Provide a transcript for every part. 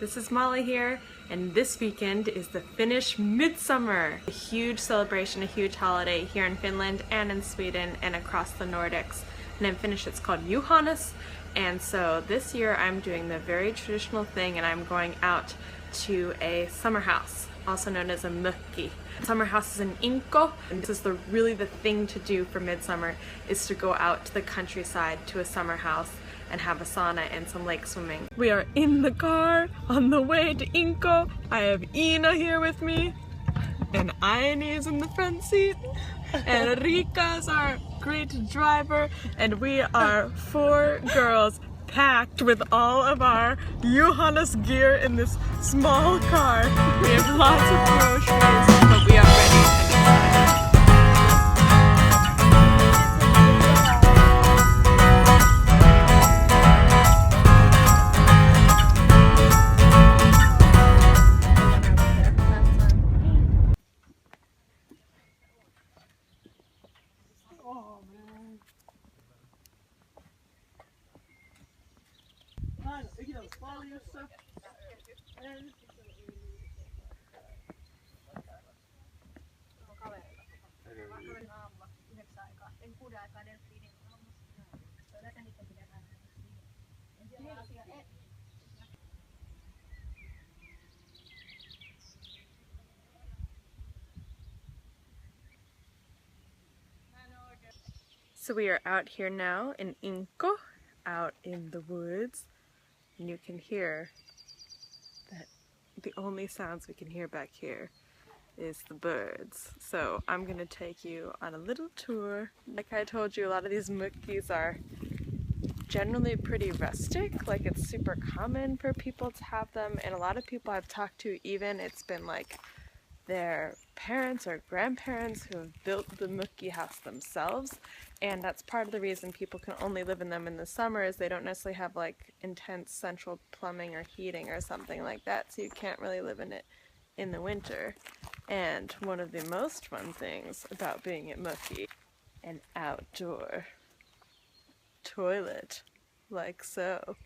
This is Molly here, and this weekend is the Finnish Midsummer. A huge celebration, a huge holiday here in Finland and in Sweden and across the Nordics. And in Finnish it's called Juhannus, and so this year I'm doing the very traditional thing and I'm going out to a summer house, also known as a mökki. Summer house is in Inko, and this is really the thing to do for midsummer, is to go out to the countryside to a summer house and have a sauna and some lake swimming. We are in the car on the way to Inko. I have Ina here with me, and Aini is in the front seat, and Rika is our great driver, and we are 4 girls packed with all of our Juhannus gear in this small car. We have lots of groceries, but we are ready to go. So we are out here now in Inko, out in the woods, and you can hear that the only sounds we can hear back here is the birds. So I'm gonna take you on a little tour. Like I told you, a lot of these mökkis are generally pretty rustic, like it's super common for people to have them, and a lot of people I've talked to, even it's been like their parents or grandparents who have built the mökki house themselves, and that's part of the reason people can only live in them in the summer, is they don't necessarily have like intense central plumbing or heating or something like that, so you can't really live in it in the winter. And one of the most fun things about being at mökki, an outdoor toilet, like so.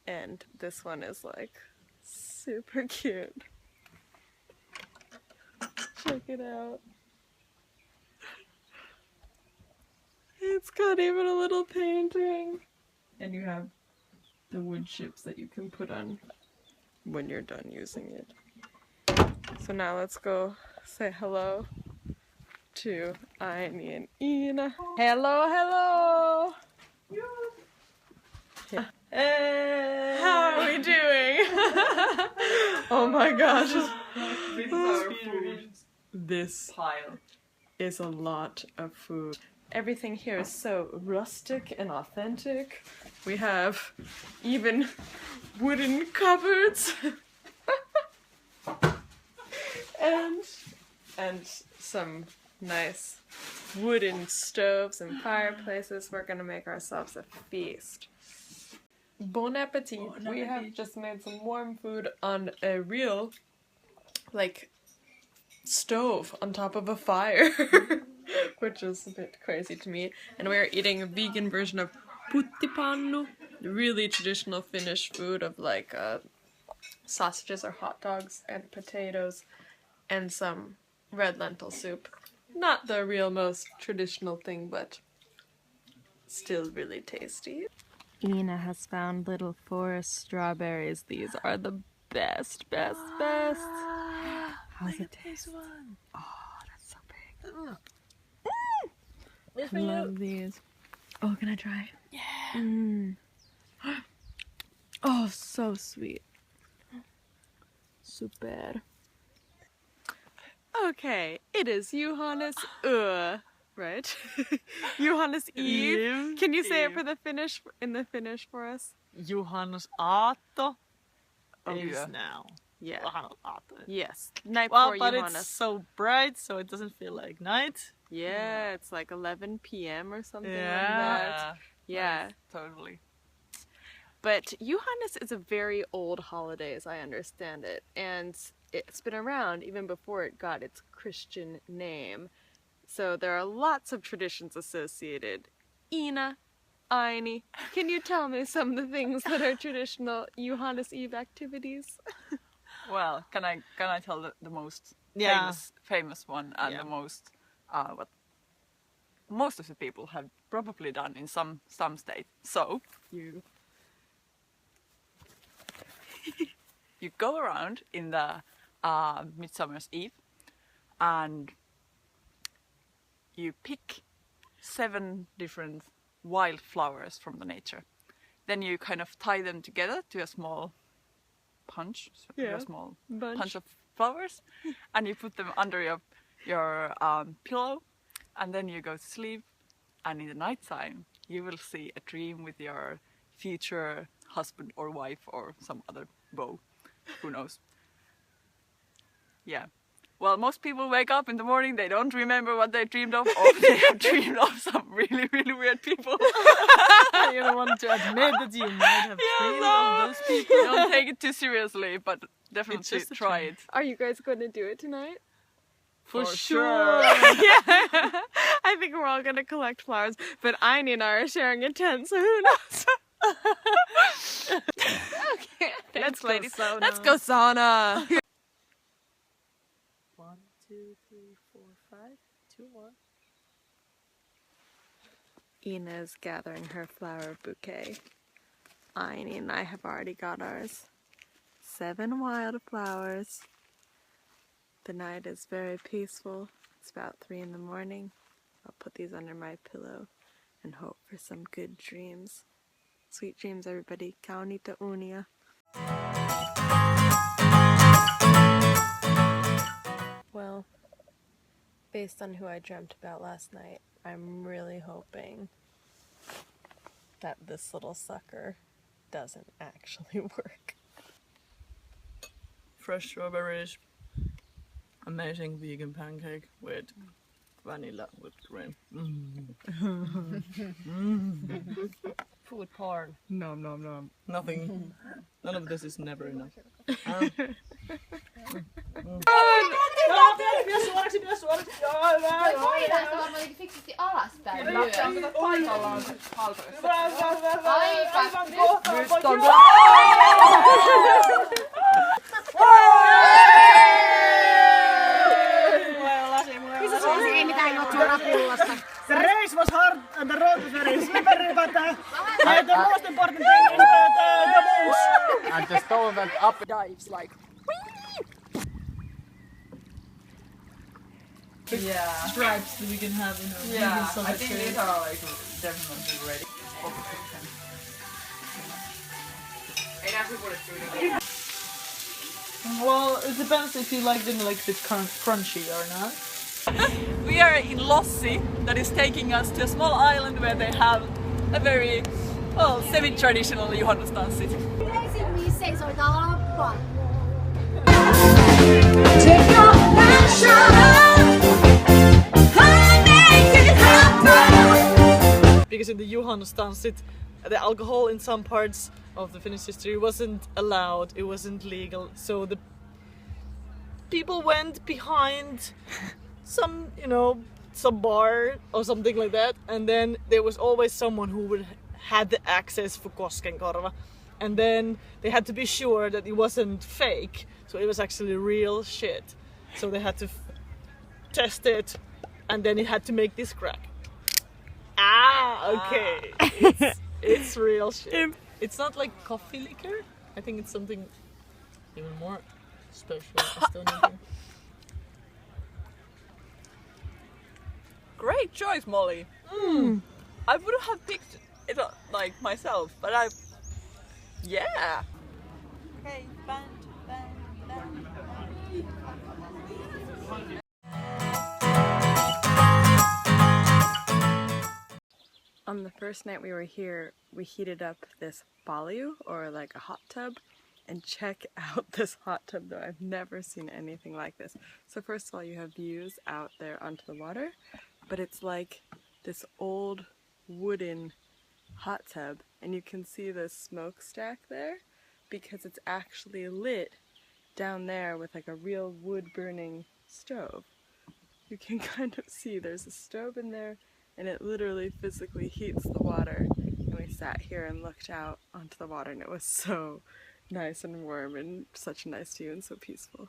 And this one is like super cute. Check it out. It's got even a little painting. And you have the wood chips that you can put on when you're done using it. So now let's go say hello to Aini and Ina. Hello, hello! Yeah. Hey! How are we doing? Oh my gosh. This is our food. This Pile. is a lot of food. Everything here is so rustic and authentic. We have even wooden cupboards and some nice wooden stoves and fireplaces. We're gonna make ourselves a feast. Bon appetit! We have just made some warm food on a real, like, stove on top of a fire, which is a bit crazy to me. And we are eating a vegan version of puttipannu, really traditional Finnish food of like sausages or hot dogs and potatoes and some red lentil soup. Not the real most traditional thing, but still really tasty. Ina has found little forest strawberries. These are the best. How's it taste? Oh, that's so big. Love these. Oh, can I try? Yeah. Oh, so sweet. Super. Okay, it is Juhannus right? Juhannus Eve. Can you say it for the Finnish, in the Finnish for us? Juhannus aatto is now. Yeah. Juhannus aatto. Yes. Night Well, before but Juhannus. it's so bright, so it doesn't feel like night. Yeah, it's like 11 p.m. or something like Yeah. that. Yeah. Totally. But Juhannus is a very old holiday, as I understand it, and it's been around even before it got its Christian name. So there are lots of traditions associated. Ina, Aini, can you tell me some of the things that are traditional Johannes Eve activities? Well, can I tell the most Yeah. famous one and the most what most of the people have probably done in some state. So you go around in the Midsummer's Eve and you pick 7 different wild flowers from the nature. Then you kind of tie them together to a small punch, a small bunch of flowers, and you put them under your pillow, and then you go to sleep. And in the night time, you will see a dream with your future husband or wife or some other beau, who knows. Yeah. Well, most people wake up in the morning, they don't remember what they dreamed of, or they have dreamed of some really, really weird people. You don't want to admit that you might have dreamed of those people. Don't take it too seriously, but definitely try it. Are you guys going to do it tonight? For sure. Yeah. I think we're all going to collect flowers, but Aini and I are sharing a tent, so who knows? Okay, Let's go sauna. Let's go sauna. 1, 2, 3, 4, 5. 2 more. Ina's gathering her flower bouquet. Aini and I have already got ours. 7 wildflowers. The night is very peaceful. It's about 3 in the morning. I'll put these under my pillow and hope for some good dreams. Sweet dreams, everybody. Kaunita unia. Well, based on who I dreamt about last night, I'm really hoping that this little sucker doesn't actually work. Fresh strawberries. Amazing vegan pancake with vanilla whipped cream. Food porn. Nom nom nom. Nothing. None of this is never enough. Voi voidaan sitä varmaan jotenkin fiksusti alaspäin myös. Paikallaan se halkoissa. Aivan. Nyt on Ei mitään juoksua pullossa. The race was hard and the road was very slippery, but the most important thing is the moves. And the stone went up. dives like. Yeah. Stripes that we can have in our vegan I summer think shirt. these are like definitely ready. Ei nää sivuille tyyliin. Well, it depends if you like them like a bit crunchy or not. We are in Lossi, that is taking us to a small island where they have a very, well, semi-traditional juhannustanssit. Yleisimmin seisoitaan lampaan. Take your passion, make it happen. Because in the juhannustanssit, the alcohol in some parts of the Finnish history wasn't allowed, it wasn't legal, so the people went behind some, some bar or something like that, and then there was always someone who would had the access for Koskenkorva, and then they had to be sure that it wasn't fake, so it was actually real shit. So they had to test it, and then it had to make this crack. Okay. It's real shit. It's not like coffee liquor. I think it's something even more special. Estonian thing. Great choice, Molly. I wouldn't have picked it up, like myself, but yeah. Hey, band. On the first night we were here, we heated up this balju, or like a hot tub, and check out this hot tub though. I've never seen anything like this. So first of all, you have views out there onto the water, but it's like this old wooden hot tub, and you can see the smokestack there because it's actually lit down there with like a real wood burning stove. You can kind of see there's a stove in there, and it literally physically heats the water, sat here and looked out onto the water, and it was so nice and warm and such a nice view and so peaceful.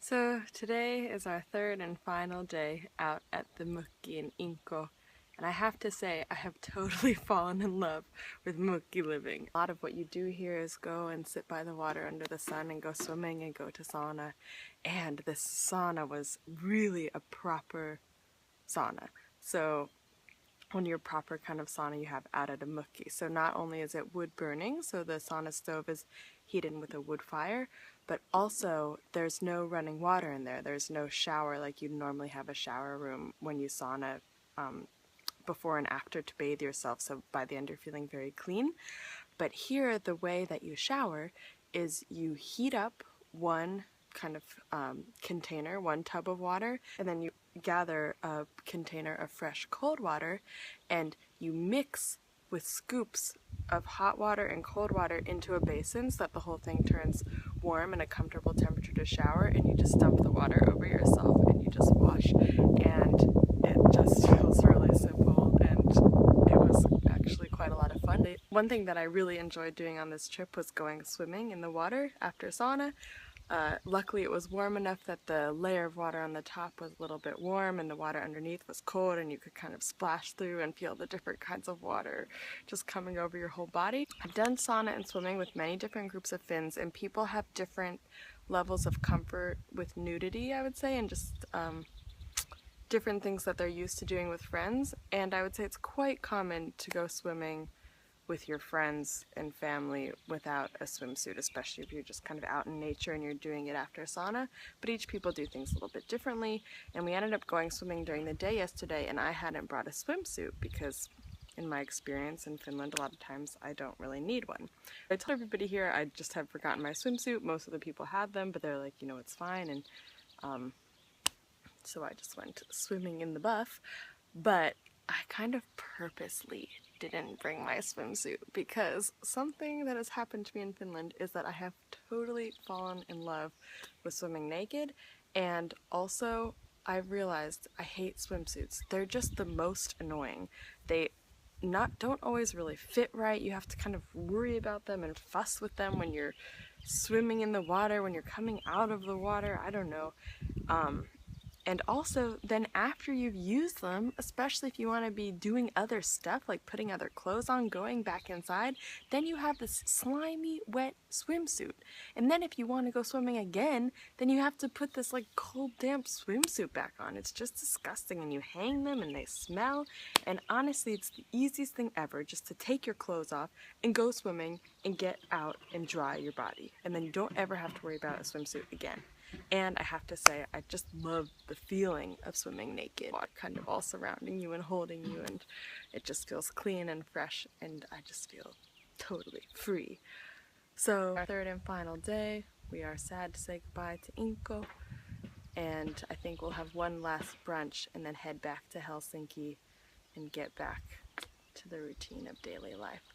So today is our third and final day out at the Mukki in Inko, and I have to say I have totally fallen in love with Mukki living. A lot of what you do here is go and sit by the water under the sun and go swimming and go to sauna, and this sauna was really a proper sauna. So when you're proper kind of sauna, you have added a Mukki. So not only is it wood burning, so the sauna stove is heated with a wood fire, but also there's no running water in there. There's no shower like you'd normally have a shower room when you sauna before and after to bathe yourself, so by the end you're feeling very clean. But here the way that you shower is you heat up one kind of container, one tub of water, and then you gather a container of fresh cold water and you mix with scoops of hot water and cold water into a basin so that the whole thing turns warm and a comfortable temperature to shower, and you just dump the water over yourself and you just wash, and it just feels really simple, and it was actually quite a lot of fun. One thing that I really enjoyed doing on this trip was going swimming in the water after sauna. Luckily it was warm enough that the layer of water on the top was a little bit warm and the water underneath was cold, and you could kind of splash through and feel the different kinds of water just coming over your whole body. I've done sauna and swimming with many different groups of Finns, and people have different levels of comfort with nudity, I would say, and just different things that they're used to doing with friends. And I would say it's quite common to go swimming with your friends and family without a swimsuit, especially if you're just kind of out in nature and you're doing it after sauna. But each people do things a little bit differently, and we ended up going swimming during the day yesterday, and I hadn't brought a swimsuit because in my experience in Finland a lot of times I don't really need one. I told everybody here I just have forgotten my swimsuit. Most of the people had them, but they're like, you know, it's fine, and so I just went swimming in the buff. But I kind of purposely didn't bring my swimsuit because something that has happened to me in Finland is that I have totally fallen in love with swimming naked, and also I've realized I hate swimsuits. They're just the most annoying. They don't always really fit right. You have to kind of worry about them and fuss with them when you're swimming in the water, when you're coming out of the water, I don't know. And also, then after you've used them, especially if you want to be doing other stuff, like putting other clothes on, going back inside, then you have this slimy, wet swimsuit. And then if you want to go swimming again, then you have to put this like cold, damp swimsuit back on. It's just disgusting, and you hang them and they smell. And honestly, it's the easiest thing ever just to take your clothes off and go swimming and get out and dry your body. And then you don't ever have to worry about a swimsuit again. And I have to say, I just love the feeling of swimming naked, kind of all surrounding you and holding you, and it just feels clean and fresh, and I just feel totally free. So our third and final day, we are sad to say goodbye to Inko, and I think we'll have one last brunch and then head back to Helsinki and get back to the routine of daily life.